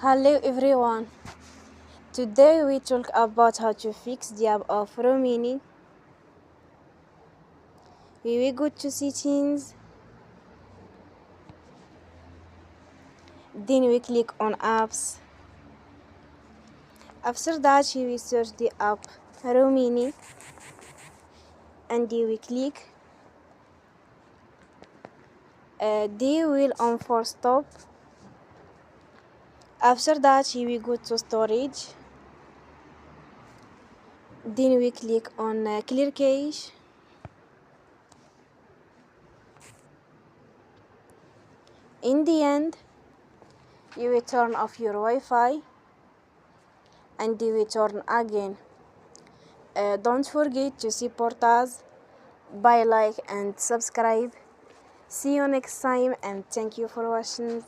Hello everyone. Today we talk about how to fix the app of Remini. We will go to settings, then we click on apps. After that we will search the app Remini and we click. They will on for stop. After that we go to storage. Then we click on clear cache. In the end, you will turn off your Wi-Fi and you will turn again. Don't forget to support us by like and subscribe. See you next time and thank you for watching.